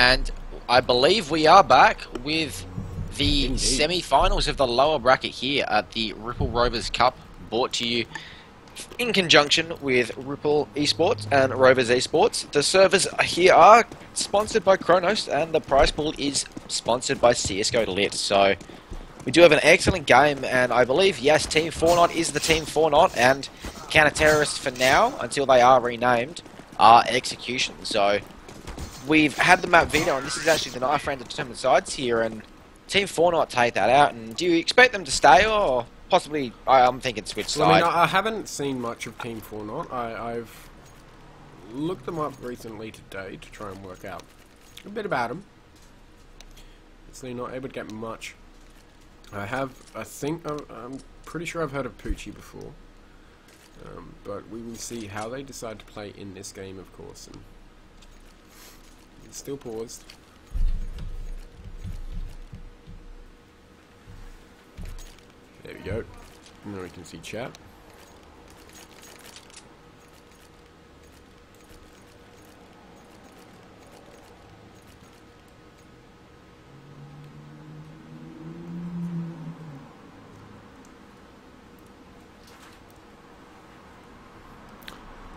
And I believe we are back with the semi-finals of the lower bracket here at the Ripple Rovers Cup, brought to you in conjunction with Ripple Esports and Rovers Esports. The servers here are sponsored by Kronos, and the prize pool is sponsored by CSGO Lit. So we do have an excellent game, and I believe, yes, TEAM4NOT is the TEAM4NOT, and counter-terrorists for now, until they are renamed, are Execution. So we've had the map veto, and this is actually the knife round to determine sides here, and TEAM4NOT take that out. And do you expect them to stay, or possibly, I'm thinking switch side? Well, I mean, I haven't seen much of TEAM4NOT. I've looked them up recently today to try and work out a bit about them. Obviously not able to get much. I'm pretty sure I've heard of Poochie before. But we will see how they decide to play in this game, of course. And it's still paused. There we go. Now we can see chat.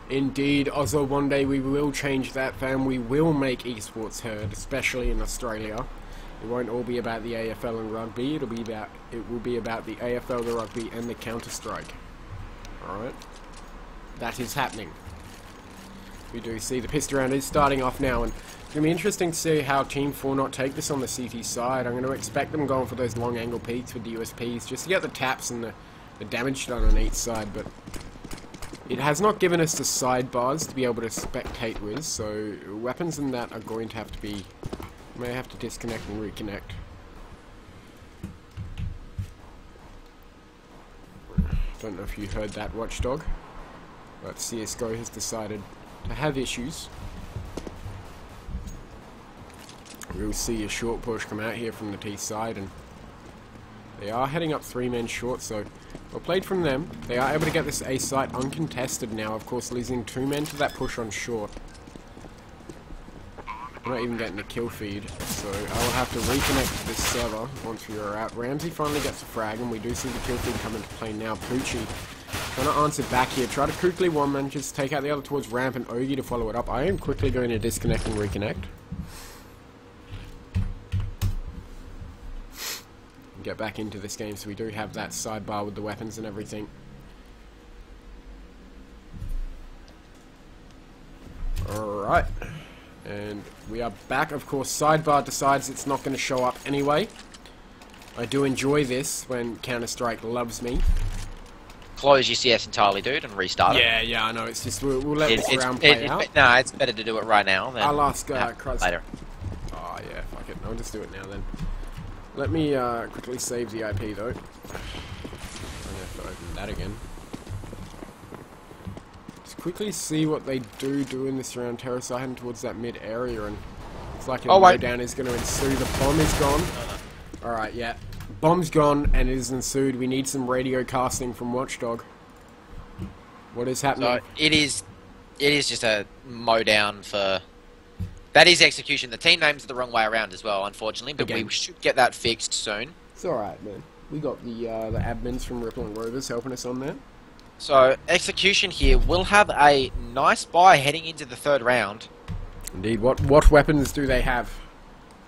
Indeed, also one day we will change that, fam. We will make esports heard, especially in Australia. It won't all be about the AFL and rugby. It will be about the AFL, the rugby, and the Counter-Strike. Alright? That is happening. We do see the pissed round is starting off now, and it's going to be interesting to see how TEAM4NOT take this on the CT side. I'm going to expect them going for those long angle peaks with the USPs, just to get the taps and the damage done on each side, but it has not given us the sidebars to be able to spectate with, so weapons and that are going to have to be... may have to disconnect and reconnect. Don't know if you heard that, Watchdog, but CSGO has decided to have issues. We'll see a short push come out here from the T side, and they are heading up 3 men short, so well played from them. They are able to get this A site uncontested now, of course losing 2 men to that push on short. I'm not even getting a kill feed, so I will have to reconnect to this server once we are out. Ramsey finally gets a frag, and we do see the kill feed come into play now. Poochie trying to answer back here. Try to quickly one-man, just take out the other towards ramp, and Ogie to follow it up. I am quickly going to disconnect and reconnect. Get back into this game, so we do have that sidebar with the weapons and everything. Alright. And we are back. Of course, sidebar decides it's not going to show up anyway. I do enjoy this when Counter-Strike loves me. Close your CS entirely, dude, and restart it. Yeah, I know. It's just, we'll let this round play out. No, it's better to do it right now than I'll ask Christ. later. Oh, yeah, fuck it. I'll just do it now then. Let me quickly save the IP, though. I'm going to have to open that again. Quickly see what they do in this round. Terrace are heading towards that mid area, and it's like a lowdown is going to ensue. The bomb is gone. Alright, yeah. Bomb's gone, and it is ensued. We need some radio casting from Watchdog. What is happening? So it is just a mowdown for... That is Execution. The team names are the wrong way around as well, unfortunately, but we should get that fixed soon. It's alright, man. We got the admins from Ripple and Rovers helping us on that. So, Execution here will have a nice buy heading into the 3rd round. Indeed. What weapons do they have?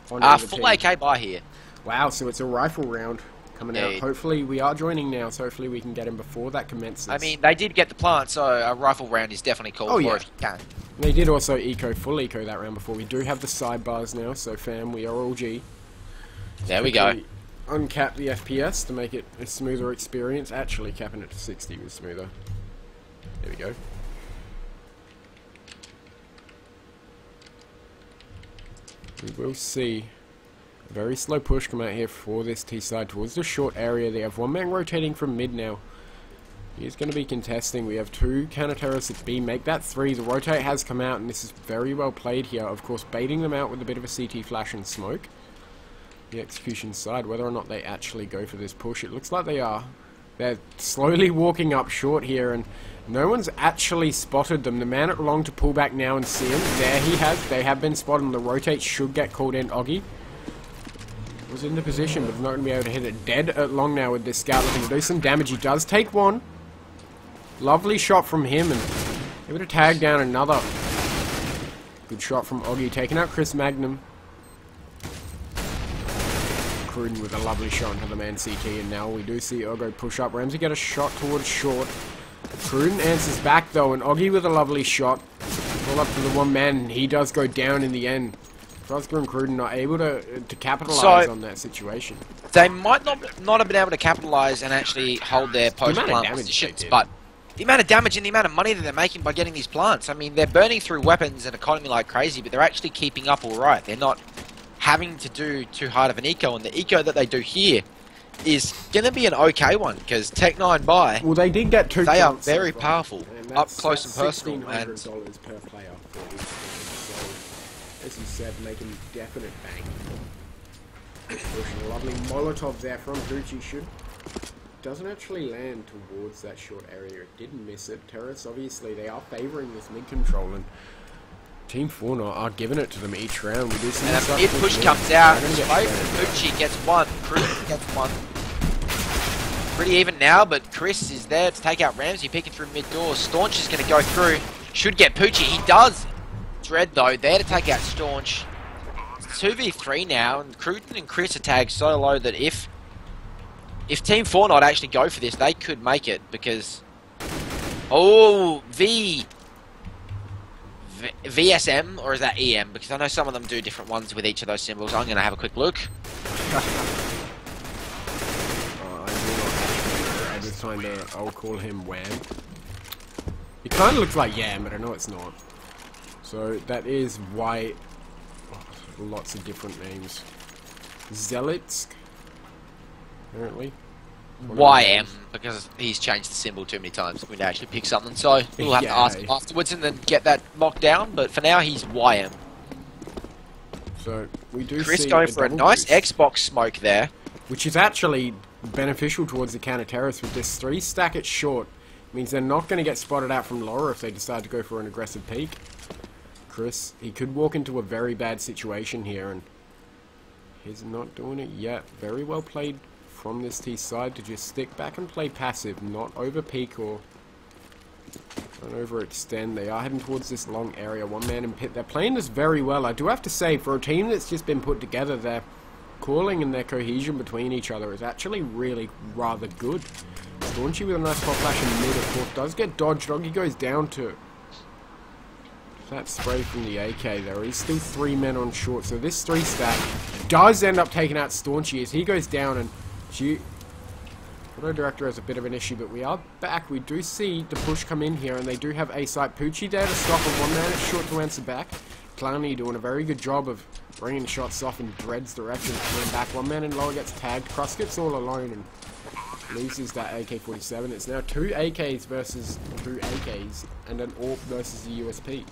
Full AK buy here. Wow, so it's a rifle round coming out. Hopefully, we are joining now, so hopefully we can get him before that commences. I mean, they did get the plant, so a rifle round is definitely called for if you can. They did also full eco that round before. We do have the sidebars now, so fam, we are all G. There we go. Uncap the FPS to make it a smoother experience. Actually, capping it to 60 was smoother. There we go. We will see a very slow push come out here for this T side towards the short area. They have 1 man rotating from mid now. He's going to be contesting. We have 2 counter-terrorists at B. Make that 3. The rotate has come out, and this is very well played here. Of course, baiting them out with a bit of a CT flash and smoke. The Execution side, whether or not they actually go for this push, it looks like they are. They're slowly walking up short here, and no one's actually spotted them. The man at long to pull back now and see him. There he has. They have been spotted, and the rotate should get called in. Oggy was in the position, but not going to be able to hit it. Dead at long now with this scout looking to do some damage. He does take one. Lovely shot from him, and able to tag down another. Good shot from Oggy, taking out Chris Magnum. Cruden with a lovely shot into the man CT, and now we do see Oggo push up. Ramsey get a shot towards short. Cruden answers back though, and Oggy with a lovely shot. All up to the one man, and he does go down in the end. Frosger and Cruden not able to capitalise on that situation. They might not have been able to capitalise and actually hold their post-plant positions, but the amount of damage and the amount of money that they're making by getting these plants, I mean, they're burning through weapons and economy like crazy, but they're actually keeping up alright. They're not having to do too hard of an eco, and the eco that they do here is going to be an okay one, because Tech 9 buy, well, they did get 2 they are plants very so powerful, up close and personal, and $1,600 per player for each one. So, as you said, making definite bang. Pushing a lovely Molotov there from Gucci should. Doesn't actually land towards that short area. It didn't miss it. Terrace, obviously, they are favouring this mid control, and TEAM4NOT are giving it to them each round. We do see and a mid-push comes out, Gucci gets one, Chris gets one. Pretty even now, but Chris is there to take out Ramsey, picking through mid-doors. Staunch is going to go through, should get Poochie, he does. Dread though, there to take out Staunch. It's 2v3 now, and Cruden and Chris are tagged so low that if TEAM4NOT actually go for this, they could make it, because... Oh, VSM, or is that EM? Because I know some of them do different ones with each of those symbols. I'm going to have a quick look. I'll call him Wham. He kind of looks like Yam, but I know it's not. So that is white. Oh, lots of different names. Zelitsk, apparently. YM, because he's changed the symbol too many times. We'd actually pick something, so we'll have to ask him afterwards and then get that locked down. But for now, he's YM. So we do Chris see going for a nice boost, Xbox smoke there, which is actually beneficial towards the counter terrorists. With this 3 stack at short, means they're not going to get spotted out from lower if they decide to go for an aggressive peek. Chris, he could walk into a very bad situation here, and he's not doing it yet. Very well played from this T side to just stick back and play passive, not over peak or don't overextend. They are heading towards this long area, one man in pit. They're playing this very well. I do have to say, for a team that's just been put together, their calling and their cohesion between each other is actually really rather good. Staunchy with a nice pop flash in the mid, of course, does get dodged. Doggy goes down to that spray from the AK. There is still 3 men on short, so this 3 stack does end up taking out Staunchy as he goes down, and Auto Director has a bit of an issue, but we are back. We do see the push come in here, and they do have A-Site Poochie there to stop him. 1 man is short to answer back. Clowney doing a very good job of bringing shots off in Dread's direction. Coming back, 1 man in lower gets tagged. Cross gets all alone and loses that AK-47. It's now 2 AKs versus 2 AKs, and an AWP versus a USP.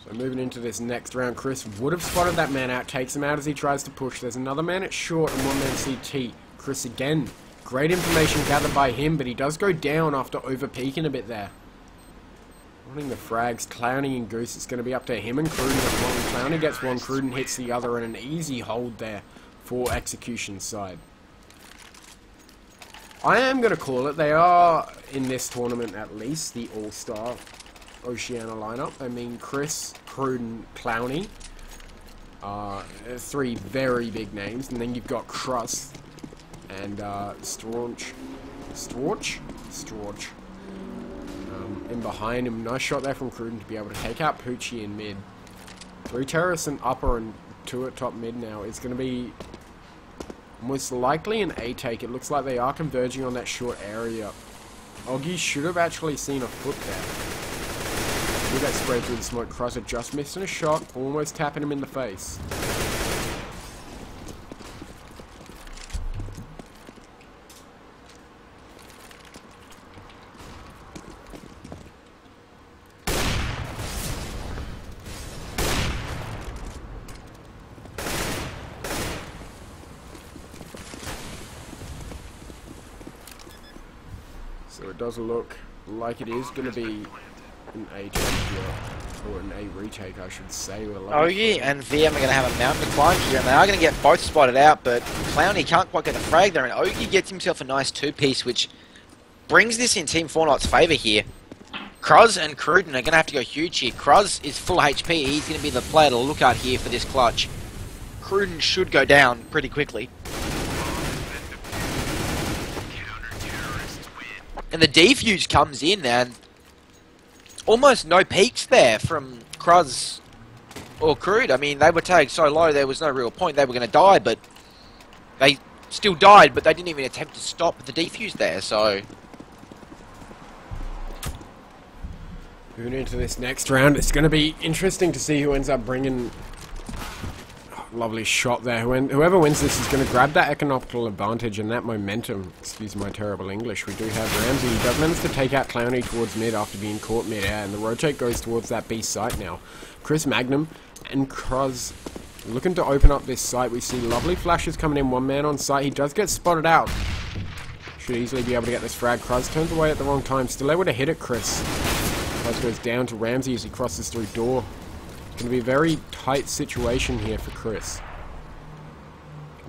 So moving into this next round, Chris would have spotted that man out, takes him out as he tries to push. There's another man at short and 1 man CT. Chris again, great information gathered by him, but he does go down after over-peaking a bit there. Running the frags, Clowney and Goose, it's going to be up to him and Cruden at one. Clowney gets one, Cruden hits the other, and an easy hold there for Execution's side. I am going to call it. They are, in this tournament at least, the all-star Oceania lineup. I mean, Chris, Cruden, Clowney, 3 very big names, and then you've got Crust and Staunch. In behind him, nice shot there from Cruden to be able to take out Poochie in mid. 3 terrorists in upper and 2 at top mid now. It's going to be most likely an A take. It looks like they are converging on that short area. Oggy should have actually seen a foot there. With that spray through the smoke, Crusher just missing a shot, almost tapping him in the face. So it does look like it is going to be an A jump here, or an A retake, I should say. Ogie and VM are going to have a mountain to climb here, and they are going to get both spotted out, but Clowny can't quite get the frag there, and Ogie gets himself a nice two-piece, which brings this in Team4NOT's favour here. Kruz and Cruden are going to have to go huge here. Kruz is full HP, he's going to be the player to look at here for this clutch. Cruden should go down pretty quickly. And the defuse comes in, and almost no peaks there from Kruz or Crude. I mean, they were tagged so low, there was no real point. They were going to die, but they still died, but they didn't even attempt to stop the defuse there, so... Moving into this next round, it's going to be interesting to see who ends up bringing... Lovely shot there. Whoever wins this is going to grab that economical advantage and that momentum. Excuse my terrible English. We do have Ramsey. He does manage to take out Clowny towards mid after being caught mid-air, and the rotate goes towards that B site now. Chris Magnum and Kruz looking to open up this site. We see lovely flashes coming in. One man on site. He does get spotted out. Should easily be able to get this frag. Kruz turns away at the wrong time. Still able to hit it, Chris. Kruz goes down to Ramsey as he crosses through door. Going to be a very tight situation here for Chris.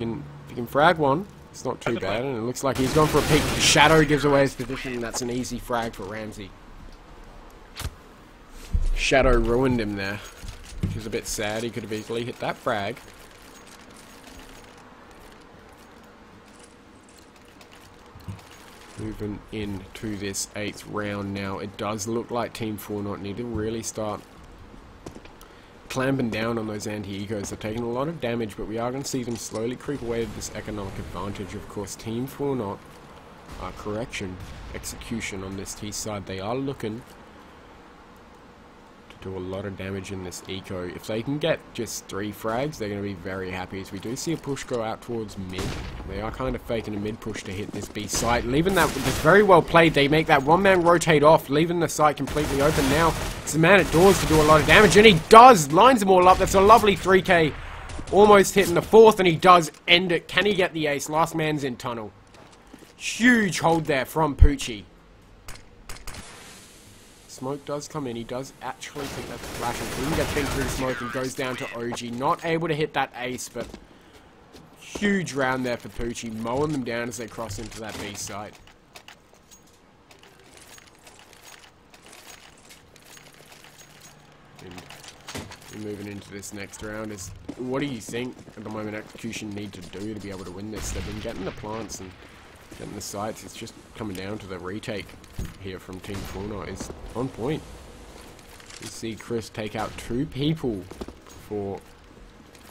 If you can frag one, it's not too bad, and it looks like he's gone for a peek. Shadow gives away his position, and that's an easy frag for Ramsey. Shadow ruined him there, which is a bit sad. He could have easily hit that frag. Moving into this 8th round now, it does look like Team4NOT need to really start clamping down on those anti-ecos. They're taking a lot of damage, but we are going to see them slowly creep away to this economic advantage. Of course, Team4NOT, execution on this T side, they are looking to do a lot of damage in this eco. If they can get just 3 frags, they're going to be very happy, as we do see a push go out towards mid. They are kind of faking a mid push to hit this B site, leaving that, that's very well played. They make that one man rotate off, leaving the site completely open. Now it's the man at doors to do a lot of damage, and he does, lines them all up. That's a lovely 3k, almost hitting the 4th, and he does end it. Can he get the ace? Last man's in tunnel. Huge hold there from Poochie. Smoke does come in. He does actually think that's flashing. Couldn't get ping through the smoke and goes down to OG. Not able to hit that ace, but huge round there for Poochie, mowing them down as they cross into that B site. And moving into this next round is, what do you think at the moment Execution need to do to be able to win this? They've been getting the plants and getting the sites. It's just coming down to the retake here from Team4NOT is on point. You see Chris take out 2 people before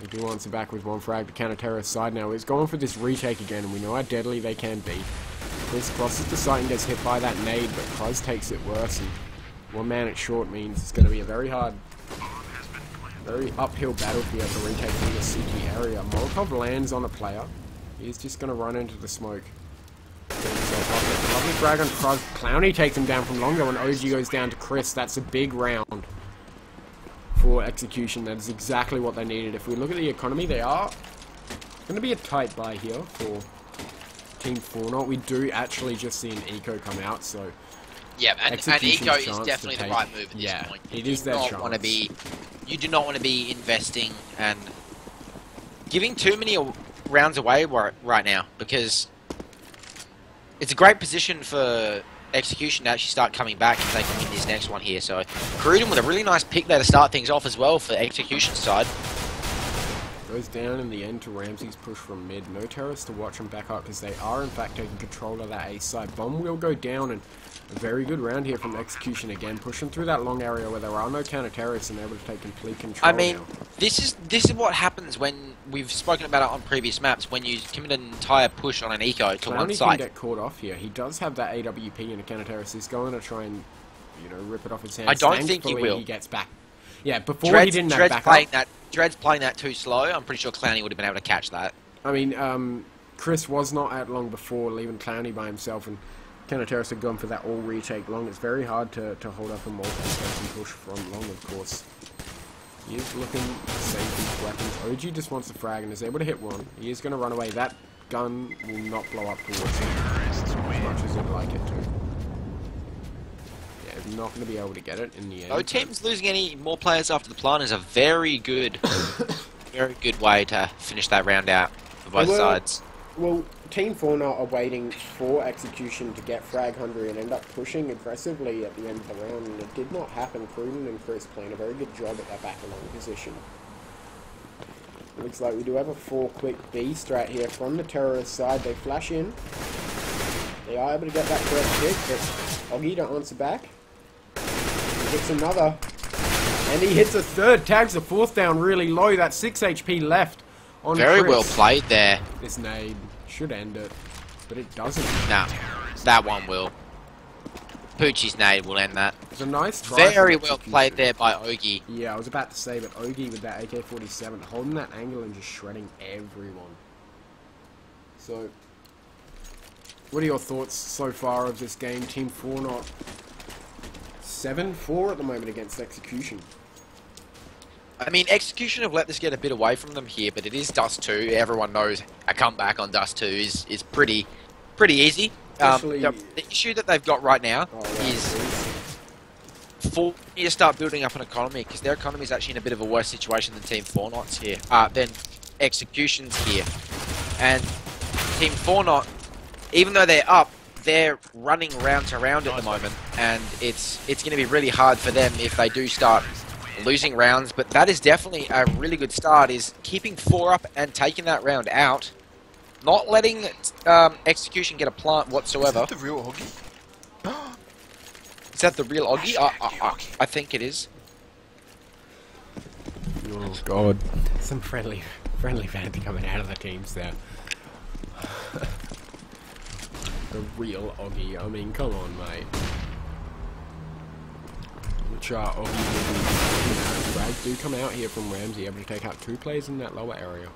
he do answer back with 1 frag to counter terrorist side. Now he's going for this retake again, and we know how deadly they can be. Chris crosses the site and gets hit by that nade, but Kruz takes it worse, and 1 man at short means it's going to be a very hard, very uphill battle to be able to retake through the CT area. Molotov lands on a player. He's just going to run into the smoke. Lovely frag on Kruz. Clowny takes him down from Longo, and OG goes down to Chris. That's a big round for Execution. That is exactly what they needed. If we look at the economy, they are going to be a tight buy here for Team4NOT. We do actually just see an eco come out, so yeah, and eco is definitely the right move at this point. It is their chance. You do not want to be investing and giving too many rounds away right now, because it's a great position for Execution to actually start coming back if they can win this next one here. So Cruden with a really nice pick there to start things off as well for Execution's side. Goes down in the end to Ramsey's push from mid. No terrorists to watch them back up, because they are in fact taking control of that A side. Bomb will go down, and a very good round here from Execution again, pushing through that long area where there are no counter-terrorists and able to take complete control. I mean, now. This is what happens when we've spoken about it on previous maps, when you commit an entire push on an eco to one side. Clowny can get caught off here. He does have that AWP and a counter-terrorist. He's going to try and, you know, rip it off his hands. I don't think he will. He gets back. Yeah, before he didn't have backup. Dred's playing that too slow. I'm pretty sure Clowny would have been able to catch that. I mean, Chris was not out long before, leaving Clowny by himself, and counter-terrorists had gone for that all retake long. It's very hard to hold up a multi-person push from long, of course. He is looking to save his weapons. OG just wants the frag and is able to hit one. He is going to run away. That gun will not blow up towards him as much as he'd like it to. not going to be able to get it in the end. No teams losing any more players after the plant is a very good, very good way to finish that round out for both sides. Well, Team 4NOT are waiting for Execution to get frag hungry and end up pushing aggressively at the end of the round, and it did not happen. Cruden and Chris playing a very good job at that back along position. Looks like we do have a 4-quick B strat here from the terrorist side. They flash in. They are able to get that correct hit, but Oggy to answer back. He hits another. And he hits a third. Tags the fourth down really low. That's 6 HP left on Very Chris. well played there. This nade should end it, but it doesn't. No, that one will. Poochie's nade will end that. It's a nice try. Very well played there by Ogie. Yeah, I was about to say, but Ogie with that AK-47 holding that angle and just shredding everyone. So, what are your thoughts so far of this game? Team 4NOT 7-4 at the moment against Execution. I mean, Execution have let this get a bit away from them here, but it is Dust 2. Everyone knows a comeback on Dust 2 is pretty easy. The issue that they've got right now is for you to start building up an economy, because their economy is actually in a bit of a worse situation than Team 4NOT's here, than Execution's here. And Team 4NOT, even though they're up, they're running round to round at the moment, and it's going to be really hard for them if they do start losing rounds. But that is definitely a really good start, is keeping 4 up and taking that round out. Not letting Execution get a plant whatsoever. Is that the real Oggy? Is that the real Oggy? I think it is. Oh god. Some friendly banter coming out of the teams there. The real Oggy. I mean, come on, mate. Which are Oggy frags do come out here from Ramsey, able to take out 2 players in that lower area.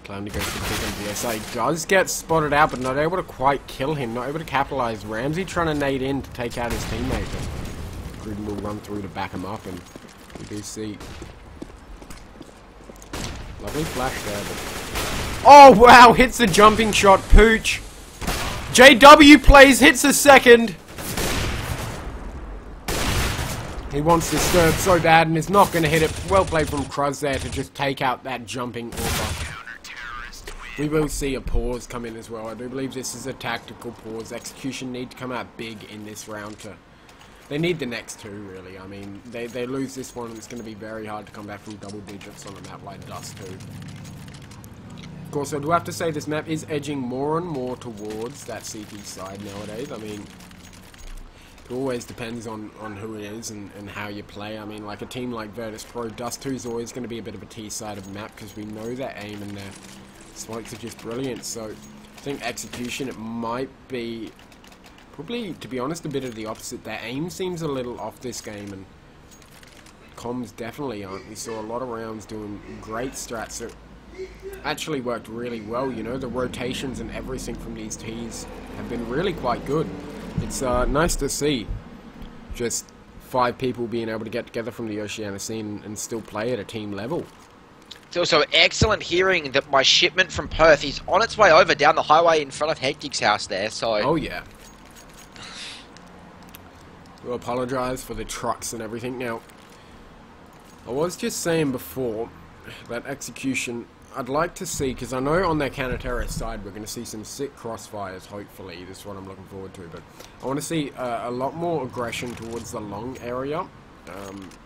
Clown to go for the pick on VSA. Does get spotted out, but not able to quite kill him. Not able to capitalize. Ramsey trying to nade in to take out his teammate. Cruden will run through to back him up, and we do see lovely flash there. But oh wow! Hits the jumping shot. Pooch. JW plays, hits a second. He wants this third so bad and is not going to hit it. Well played from Cruz there to just take out that jumping Orba. We will see a pause come in as well. I do believe this is a tactical pause. Execution need to come out big in this round. They need the next 2, really. I mean, they lose this one and it's going to be very hard to come back from double digits on a map like Dust 2. Of course, I do have to say this map is edging more and more towards that CT side nowadays. I mean, it always depends on who it is and how you play. I mean, like a team like Virtus Pro, Dust 2 is always going to be a bit of a T-sided map because we know their aim and their smokes are just brilliant. So I think Execution, it might be probably, to be honest, a bit of the opposite. Their aim seems a little off this game, and comms definitely aren't. We saw a lot of rounds doing great strats that actually worked really well. You know, the rotations and everything from these Ts have been really quite good. It's nice to see just 5 people being able to get together from the Oceania scene and still play at a team level. It's also excellent hearing that my shipment from Perth is on its way over down the highway in front of Hectic's house there, so... Oh, yeah. We'll apologise for the trucks and everything. Now, I was just saying before that Execution, I'd like to see, because I know on their counter-terrorist side we're going to see some sick crossfires, hopefully. This is what I'm looking forward to, but I want to see a lot more aggression towards the long area.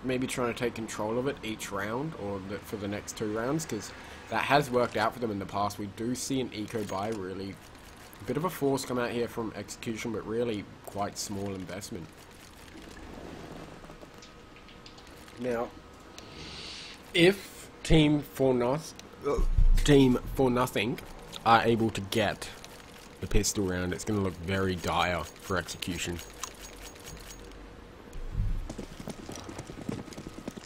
Maybe trying to take control of it each round, or for the next 2 rounds, because that has worked out for them in the past. We do see an eco-buy, really a bit of a force come out here from Execution, but really quite small investment. Now, if Team 4NOT are able to get the pistol round, it's going to look very dire for Execution.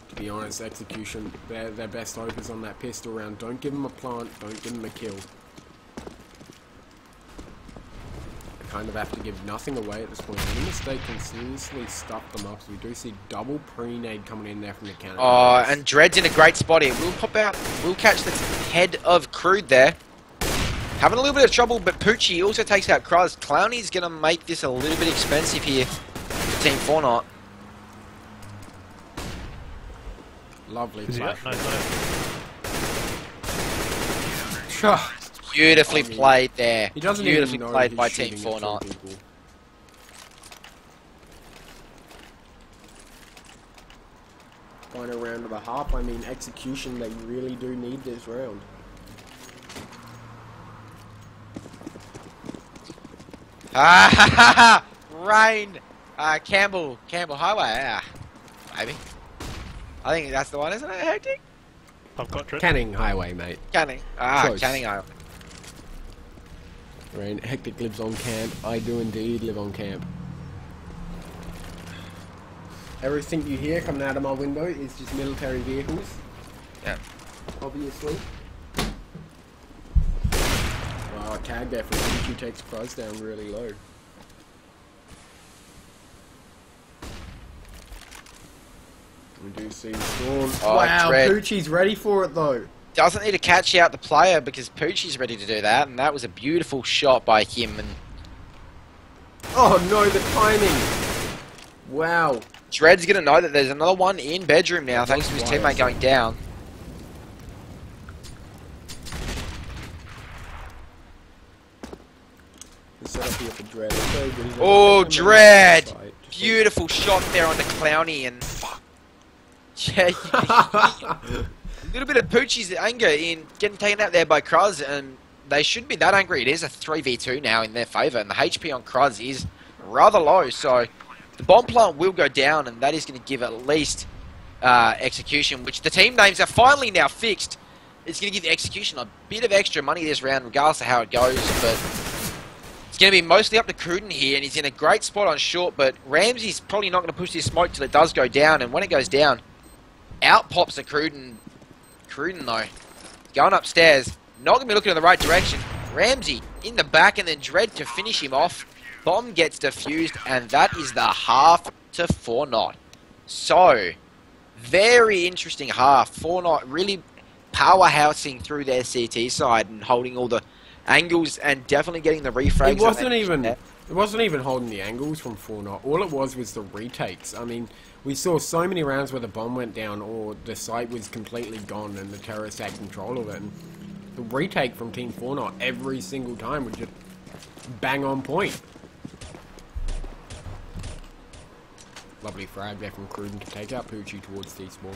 To be honest, Execution, their best hope is on that pistol round. Don't give them a plant, don't give them a kill. They kind of have to give nothing away at this point. Any mistake can seriously stuff them up. So we do see double pre-nade coming in there from the counter. Oh, and Dread's in a great spot here. We'll pop out, we'll catch the head of Crude there. Having a little bit of trouble, but Poochie also takes out Cruz. Clowny's going to make this a little bit expensive here. TEAM4NOT. Lovely Is he play. up? No, he's not up. Sure. Beautifully played there. He doesn't Beautifully even know played he's by shooting at TEAM4NOT. two people. Final round of the half. I mean, execution, they really do need this round. Ah ha ha ha! Rain! Campbell Highway, maybe. I think that's the one, isn't it, Hectic? I've got Trent. Canning Highway, mate. Canning. Close. Canning Highway. Rain, Hectic lives on camp. I do indeed live on camp. Everything you hear coming out of my window is just military vehicles. Yeah. Obviously. Wow, tag there for Gucci takes price down really low. We do see Storm. Oh, wow, Dread. Poochie's ready for it though. Doesn't need to catch out the player because Poochie's ready to do that, and that was a beautiful shot by him. And Oh no, the timing! Wow. Dread's gonna know that there's another one in bedroom now, thanks to his teammate going down. Set up here for Dread. It's very good. He's Oh, on the Dread! side. Beautiful shot there on the Clowny, and fuck. Yeah, a little bit of Poochie's anger in getting taken out there by Kruz, and they shouldn't be that angry. It is a 3v2 now in their favour, and the HP on Kruz is rather low, so the bomb plant will go down, and that is going to give at least execution, which the team names are finally now fixed. It's going to give the execution a bit of extra money this round, regardless of how it goes, but it's going to be mostly up to Cruden here, and he's in a great spot on short, but Ramsey's probably not going to push this smoke till it does go down, and when it goes down, out pops a Cruden. Cruden, though, going upstairs, not going to be looking in the right direction. Ramsey in the back, and then Dread to finish him off. Bomb gets defused, and that is the half to 4-0. So, very interesting half. 4-0 really powerhousing through their CT side and holding all the angles and definitely getting the refrags. It wasn't even holding the angles from 4-0. All it was the retakes. I mean, we saw so many rounds where the bomb went down or the site was completely gone and the terrorists had control of it. And the retake from Team 4-0 every single time would just bang on point. Lovely frag there from Cruden to take out Poochie towards T-spawn.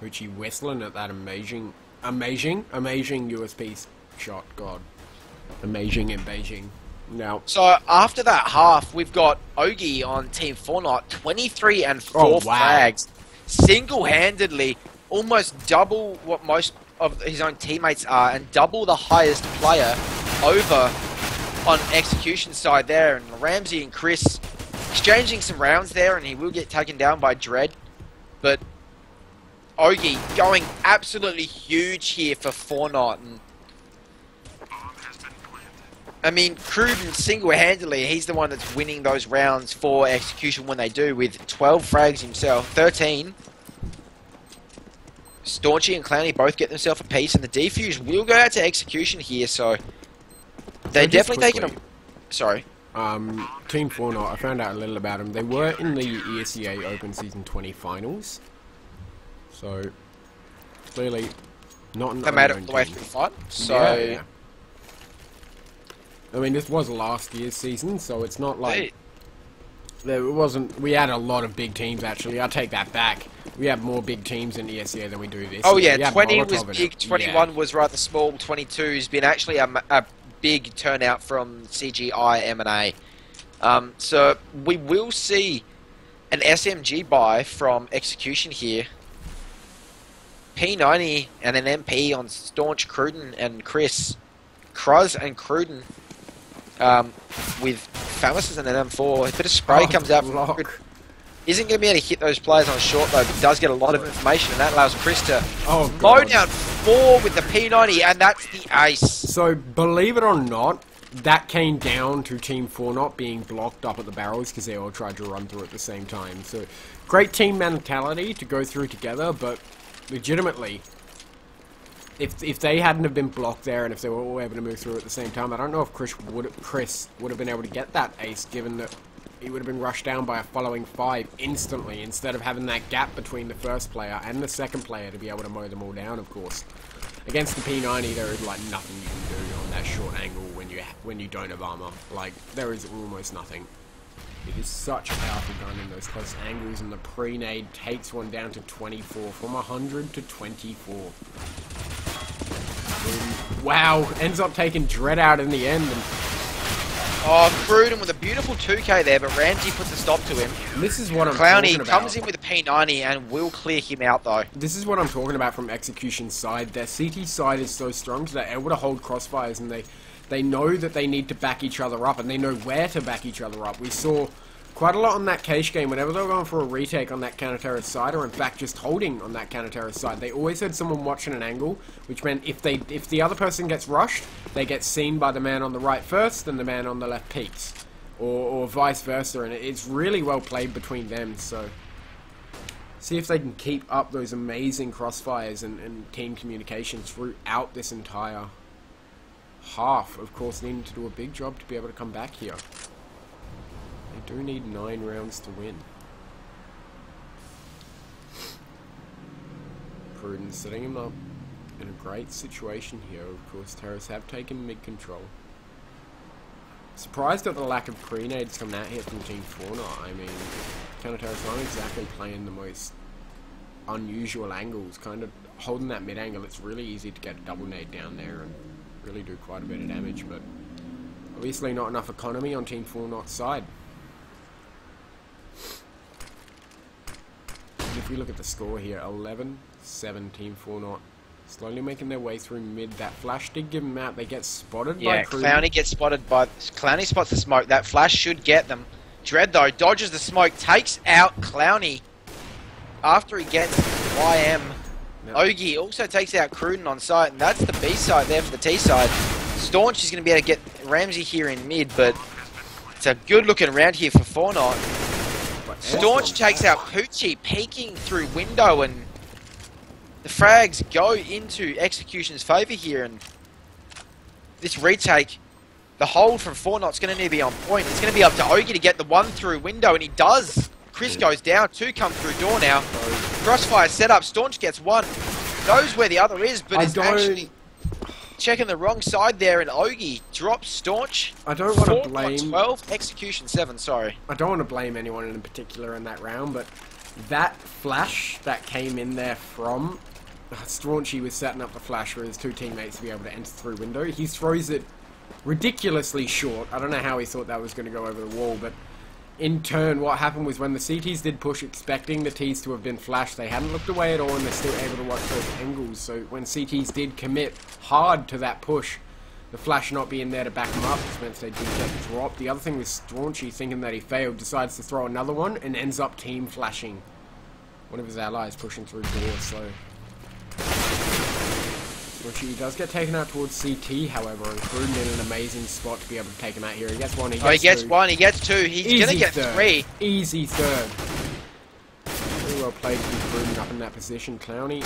Poochie whistling at that amazing USP shot. God. Amazing in Beijing. Now, so after that half, we've got Ogie on Team 4-0, 23 and 4 frags. Single-handedly, almost double what most of his own teammates are, and double the highest player over on execution side there. And Ramsey and Chris exchanging some rounds there, and he will get taken down by Dread. But Ogie going absolutely huge here for 4-0. And I mean, Cruden single-handedly, he's the one that's winning those rounds for execution when they do, with 12 frags himself, 13. Staunchy and Clowny both get themselves a piece, and the defuse will go out to execution here, so they're definitely taking a... Sorry. Team 4-0, I found out a little about them. They were in the ESEA Open Season 20 finals, so clearly not an They made it all unknown the way team. through the fight, so... Yeah. I mean, this was last year's season, so it's not like there wasn't. We had a lot of big teams actually. I take that back. We have more big teams in ESEA than we do this. Oh year. yeah, We had 20 Molotov was in big, it. 21 was rather small, 22 has been actually a big turnout from CGI M&A. So we will see an SMG buy from Execution here. P90 and an MP on Staunch, Cruden and Chris. Kruz and Cruden with Famous as an M4. A bit of spray comes out from Cruden. Isn't going to be able to hit those players on short though, but does get a lot of information, and that allows Chris to mow down 4 with the P90, and that's the ace. So, believe it or not, that came down to Team 4-0 being blocked up at the barrels because they all tried to run through at the same time. So, great team mentality to go through together, but legitimately, if they hadn't have been blocked there, and if they were all able to move through at the same time, I don't know if Chris would have been able to get that ace, given that he would have been rushed down by a following 5 instantly, instead of having that gap between the first player and the second player to be able to mow them all down, of course. Against the P90, there is like nothing you can do on that short angle when you don't have armor. Like, there is almost nothing. It is such a powerful gun in those close angles, and the pre-nade takes one down to 24, from 100 to 24. Wow, ends up taking Dread out in the end. And oh, Cruden with a beautiful 2k there, but Ramsey puts a stop to him. and this is what I'm Clowney talking about. comes in with a P90 and will clear him out though. This is what I'm talking about from Execution's side. Their CT side is so strong, so they're able to hold crossfires, and they know that they need to back each other up, and they know where to back each other up. We saw quite a lot on that Cache game. Whenever they were going for a retake on that counter-terrorist side, or in fact just holding on that counter-terrorist side, they always had someone watching an angle, which meant if the other person gets rushed, they get seen by the man on the right first, and the man on the left peeks. Or vice versa, and it's really well played between them, so see if they can keep up those amazing crossfires and team communication throughout this entire half. Of course, needing to do a big job to be able to come back here. They do need 9 rounds to win. Prudence setting him up in a great situation here. Of course, Terrors have taken mid-control. Surprised at the lack of pre-nades coming out here from TEAM4NOT. I mean, counter-terrorists aren't exactly playing the most unusual angles. Kind of holding that mid-angle, it's really easy to get a double nade down there and really do quite a bit of damage, but obviously not enough economy on TEAM4NOT's side. And if we look at the score here, 11-7 TEAM4NOT. Slowly making their way through mid. That flash did give them out. They get spotted by Cruden. Yeah, Clowney gets spotted by... Clowney spots the smoke. That flash should get them. Dread, though, dodges the smoke, takes out Clowney after he gets YM. Yep. Ogie also takes out Cruden on site, and that's the B side there for the T side. Staunch is going to be able to get Ramsey here in mid, but it's a good-looking round here for 4NOT. Staunch takes out Poochie, peeking through window, and the frags go into Execution's favour here, and this retake, the hold from 4NOT's going to need to be on point. It's going to be up to Ogie to get the one through window, and he does. Chris goes down, 2 come through door now. Crossfire set up, Staunch gets 1. Knows where the other is, but is actually checking the wrong side there, and Ogie drops Staunch. I don't want to blame 12, Execution 7, sorry. I don't want to blame anyone in particular in that round, but that flash that came in there from Staunchy was setting up the flash for his 2 teammates to be able to enter through window. He throws it ridiculously short. I don't know how he thought that was going to go over the wall, but in turn, what happened was when the CTs did push, expecting the Ts to have been flashed, they hadn't looked away at all, and they're still able to watch those angles. So when CTs did commit hard to that push, the flash not being there to back them up, which meant they did get the drop. The other thing was Staunchy, thinking that he failed, decides to throw another one and ends up team flashing one of his allies pushing through door. So Staunchy does get taken out towards CT, however, and Cruden in an amazing spot to be able to take him out here. He gets 1, he gets 2. 1, he gets 2. He's going to get 3. Easy third. Very well played from Cruden up in that position. Clowney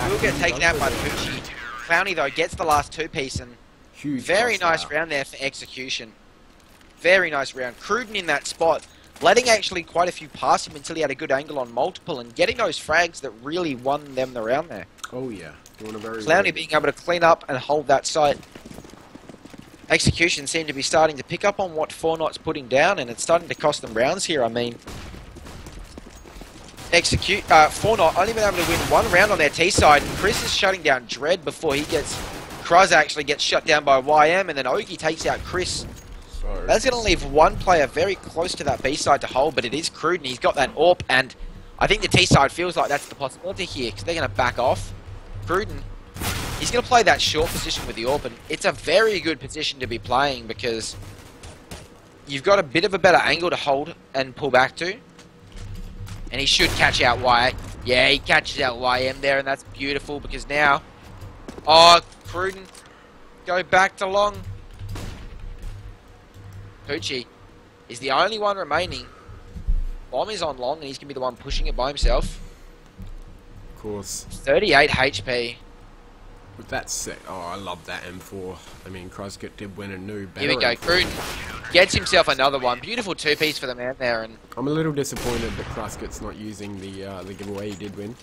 will get taken out by Poochie. Clowney, though, gets the last 2 piece, and huge very nice round there for Execution. Very nice round. Cruden in that spot, letting actually quite a few pass him until he had a good angle on multiple, and getting those frags that really won them the round there. Oh yeah. Doing a very Clowney being able to clean up and hold that site. Execution seem to be starting to pick up on what 4NOT's putting down, and it's starting to cost them rounds here. I mean, 4NOT only been able to win 1 round on their T side, and Chris is shutting down Dread before he gets... Kruz actually gets shut down by YM, and then Ogie takes out Chris. So That's going to leave 1 player very close to that B side to hold, but it is Cruden. He's got that AWP, and I think the T side feels like that's the possibility here, because they're going to back off. Cruden, he's going to play that short position with the AWP, and it's a very good position to be playing, because you've got a bit of a better angle to hold and pull back to. And he should catch out Y. Yeah, he catches out YM there, and that's beautiful, because now... Oh, Cruden, go back to long. Poochie is the only one remaining. Bomb is on long, and he's going to be the one pushing it by himself. Of course. 38 HP. But that's it. Oh, I love that M4. I mean, Crosskit did win a new better Here we go. M4. Cruden gets himself another one. Beautiful two-piece for the man there. And I'm a little disappointed that Crosskit's not using the giveaway he did win.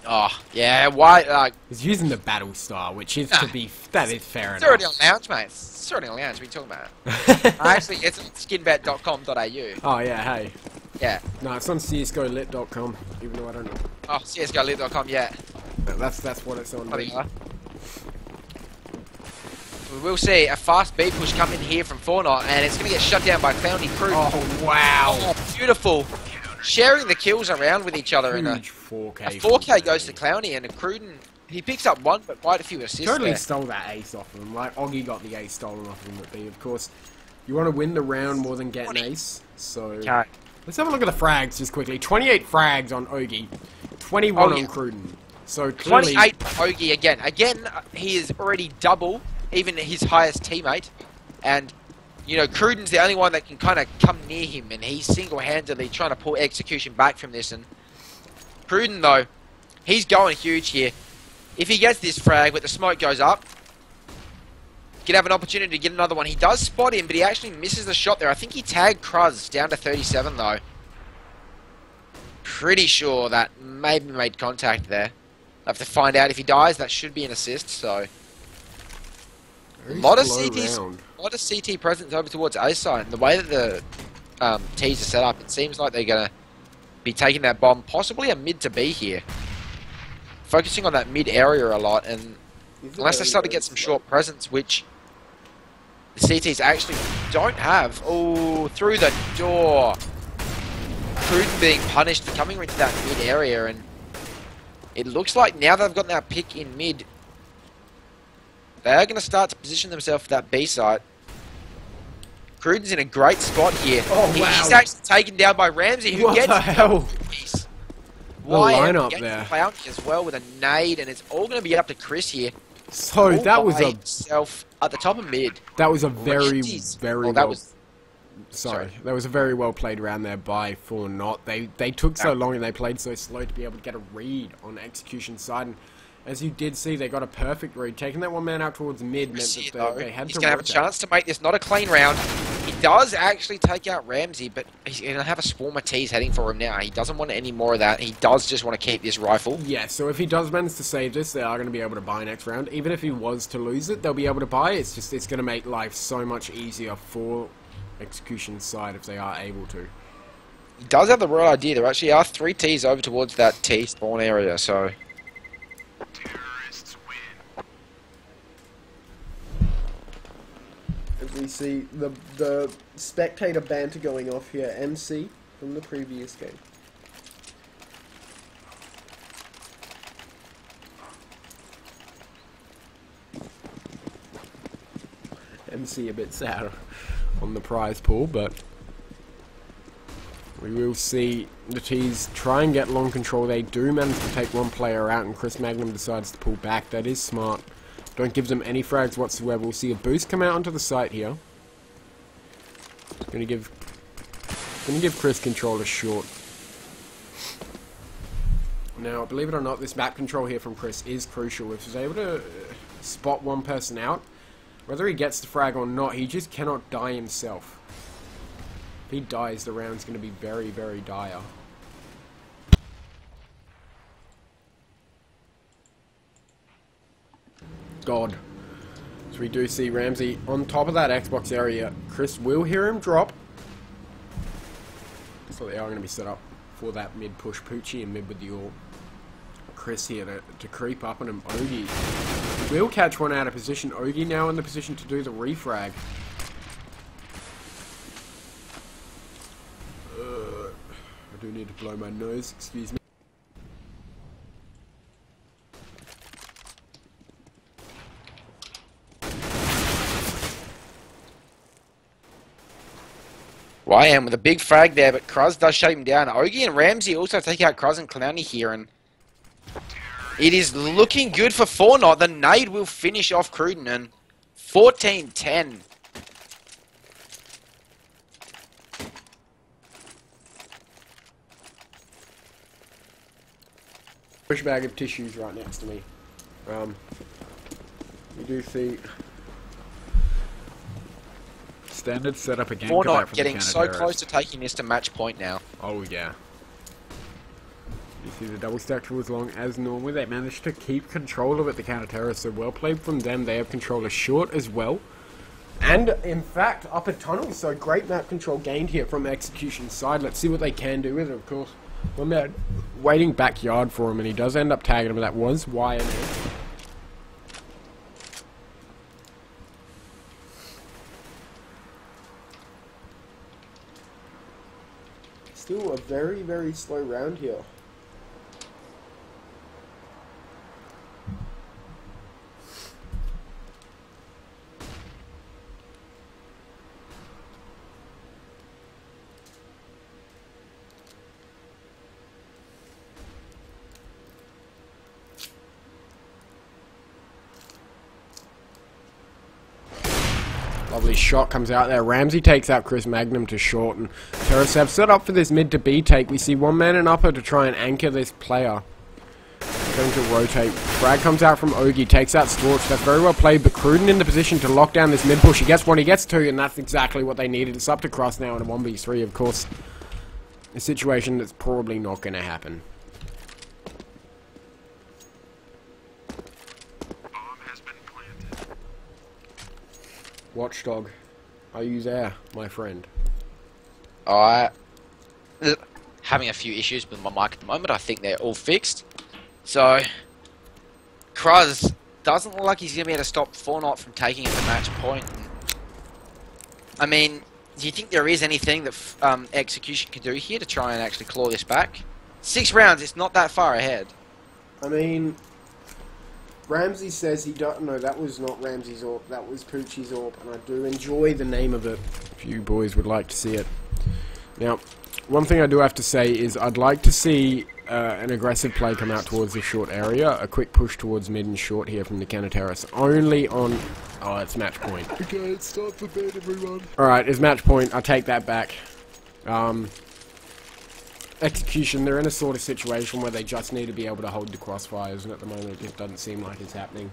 oh, yeah, why? He's using the battle star, which is that is fair It's enough. already on lounge, mate. It's already on lounge. What are you talking about? Actually, it's on skinbet.com.au. Oh yeah, hey. Yeah. No, it's on csgolit.com, even though I don't know. Oh, csgolit.com, yeah. That's what it's on. There you are. We will see a fast B push come in here from TEAM4NOT, and it's going to get shut down by Clowny Crew. Oh, wow. Oh, beautiful. Sharing the kills around with each other. In a 4K. A 4K goes to Clowny, and a Cruden, he picks up one, but quite a few assists Totally there. stole that ace off of him. Like, Oggy got the ace stolen off of him at B. Of course, you want to win the round more than get an ace. So, Okay. let's have a look at the frags just quickly. 28 frags on Oggy. 21 Oh, yeah. on Cruden. So, clearly... 28 Ogie again. Again, he is already double even his highest teammate. And, you know, Cruden's the only one that can kind of come near him, and he's single-handedly trying to pull execution back from this. And Cruden, though, he's going huge here. If he gets this frag, but the smoke goes up, he could have an opportunity to get another one. He does spot him, but he actually misses the shot there. I think he tagged Cruz down to 37, though. Pretty sure that maybe made contact there. I have to find out if he dies. That should be an assist, so... A lot of CT presence over towards A side, and the way that the T's are set up, it seems like they're going to be taking that bomb, possibly a mid to B here. Focusing on that mid area a lot, and unless they start to get some short presence, which the CTs actually don't have. Oh, through the door. Cruden being punished for coming into that mid area, and it looks like now they've got that pick in mid, they are going to start to position themselves for that B site. Cruden's in a great spot here. Oh, wow. He's actually taken down by Ramsey, who What gets the hell? piece. The lineup gets there. Clowny as well with a nade, and it's all going to be up to Chris here. So, All that was by himself at the top of mid. That was a very, Ramsey's- very well, that well... was Sorry, that was a very well played round there by TEAM4NOT. They took so long and they played so slow to be able to get a read on execution side. And as you did see, they got a perfect read. Taking that one man out towards mid meant that they had He's to going to have a rotate. chance to make this not a clean round. He does actually take out Ramsey, but he's going to have a swarm of T's heading for him now. He doesn't want any more of that. He does just want to keep this rifle. Yeah, so if he does manage to save this, they are going to be able to buy next round. Even if he was to lose it, they'll be able to buy. It's going to make life so much easier for execution side if they are able to. He does have the right idea. There actually are 3 T's over towards that T spawn area, so... As we see the spectator banter going off here, MC from the previous game. MC a bit sad on the prize pool, but we will see the T's try and get long control. They do manage to take one player out, and Chris Magnum decides to pull back. That is smart. Don't give them any frags whatsoever. We'll see a boost come out onto the site here. Gonna give Chris control a short. Now, believe it or not, this map control here from Chris is crucial. If he's able to spot one person out, whether he gets the frag or not, he just cannot die himself. If he dies, the round's going to be very, very dire. God. So we do see Ramsey on top of that Xbox area. Chris will hear him drop. So they are going to be set up for that mid push. Poochie and mid with the all. Chris here to creep up on him. Ogie will catch one out of position. Ogie now in the position to do the refrag. I do need to blow my nose, excuse me. YM with a big frag there, but Cruz does shut him down. Ogie and Ramsey also take out Cruz and Clowny here, and it is looking good for TEAM4NOT. The nade will finish off Cruden, and 14-10. Push bag of tissues right next to me. You do see standard setup again. 4NOT getting so close to taking this to match point now. Oh yeah. You see the double stack tool as long as normal. They managed to keep control of it, the counter terrorists. So well played from them. They have control of short as well. And in fact, upper tunnel. So great map control gained here from Execution's side. Let's see what they can do with it, of course. One man waiting backyard for him, and he does end up tagging him. That was YNA. Still a very, very slow round here. Lovely shot comes out there. Ramsey takes out Chris Magnum to short, and Terrace have set up for this mid to B take. We see one man in upper to try and anchor this player. Going to rotate. Frag comes out from Ogie, takes out Scorch. That's very well played, but Cruden in the position to lock down this mid push. He gets one, he gets two, and that's exactly what they needed. It's up to Cross now in a 1v3, of course. A situation that's probably not going to happen. Watchdog, are you there, my friend? Having a few issues with my mic at the moment. I think they're all fixed. So, Kruz doesn't look like he's going to be able to stop 4NOT from taking it to match point. I mean, do you think there is anything that Execution can do here to try and actually claw this back? 6 rounds, it's not that far ahead. I mean, Ramsey says he don't know, that was not Ramsey's AWP, that was Poochie's AWP, and I do enjoy the name of it, if you boys would like to see it. Now, one thing I do have to say is I'd like to see an aggressive play come out towards the short area, a quick push towards mid and short here from the counter terrace, only on... Oh, it's match point. Okay, it's time for bed, everyone. Alright, it's match point, I take that back. Execution, they're in a sort of situation where they just need to be able to hold the crossfires, and at the moment it just doesn't seem like it's happening.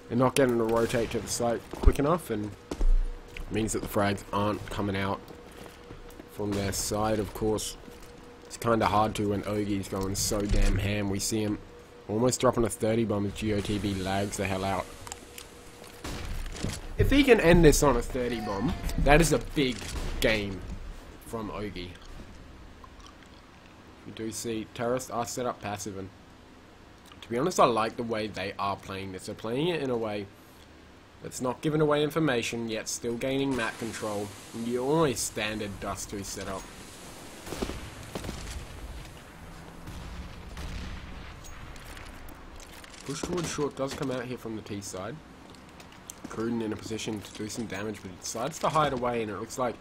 They're not getting to rotate to the site quick enough, and it means that the frags aren't coming out from their side, of course. It's kind of hard to when Ogie's going so damn ham. We see him almost dropping a 30 bomb as GOTB lags the hell out. If he can end this on a 30 bomb, that is a big game from Ogie. You do see terrorists are set up passive, and to be honest, I like the way they are playing this. They're playing it in a way that's not giving away information, yet still gaining map control. And you always standard Dust 2 setup. Push towards short does come out here from the T side. Cruden in a position to do some damage, but he decides to hide away, and it looks like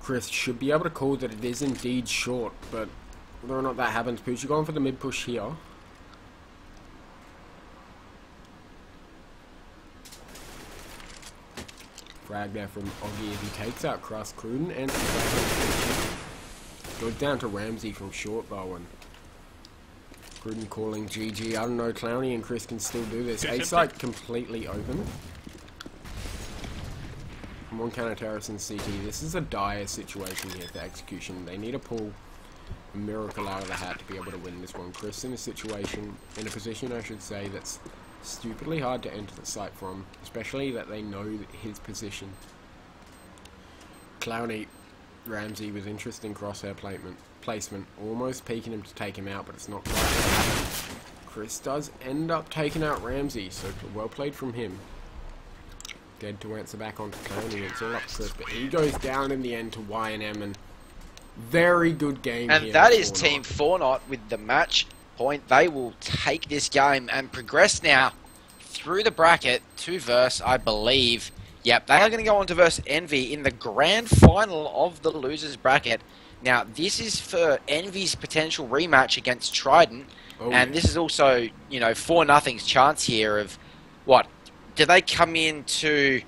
Chris should be able to call that it is indeed short, but whether or not that happens, Poochie going for the mid push here. Frag there from Oggie as he takes out Crust. Cruden and goes down to Ramsey from short though, and Cruden calling GG. I don't know, Clowny and Chris can still do this. A site completely open. One counter terrace and CT. This is a dire situation here for Execution. They need to pull a miracle out of the hat to be able to win this one. Chris in a situation, in a position I should say, that's stupidly hard to enter the site from, especially that they know his position. Clowny, Ramsey with interesting crosshair placement, almost peeking him to take him out, but it's not quite. Chris does end up taking out Ramsey, so well played from him. Dead to answer back onto Clowny. It's all up to Chris, but he goes down in the end to YNM, and very good game and here. And that is TEAM4NOT with the match point. They will take this game and progress now through the bracket to verse, I believe. Yep, they are going to go on to verse Envy in the grand final of the losers bracket. Now, this is for Envy's potential rematch against Trident, and this is also, you know, 4-0's chance here of what? Do they come into...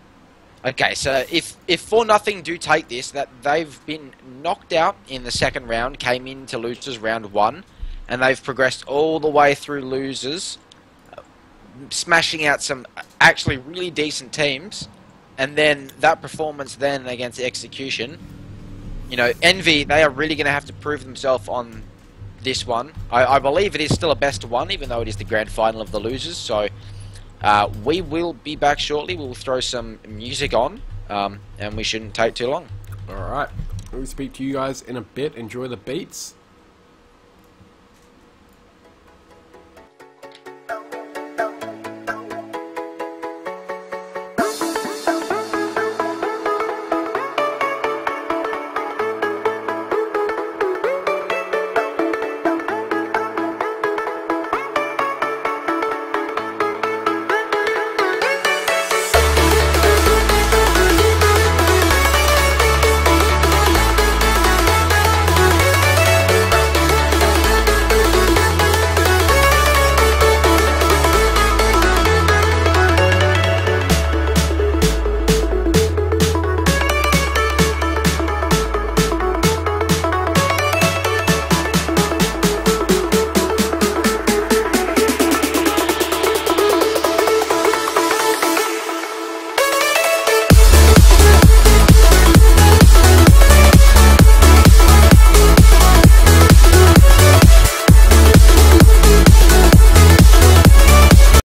Okay, so if 4-0 do take this, that they've been knocked out in the second round, came into losers round 1, and they've progressed all the way through losers smashing out some actually really decent teams, and then that performance then against execution. You know, Envy, they are really going to have to prove themselves on this one. I believe it is still a best of one, even though it is the grand final of the losers. So we will be back shortly. We'll throw some music on, and we shouldn't take too long. Alright, we'll speak to you guys in a bit. Enjoy the beats.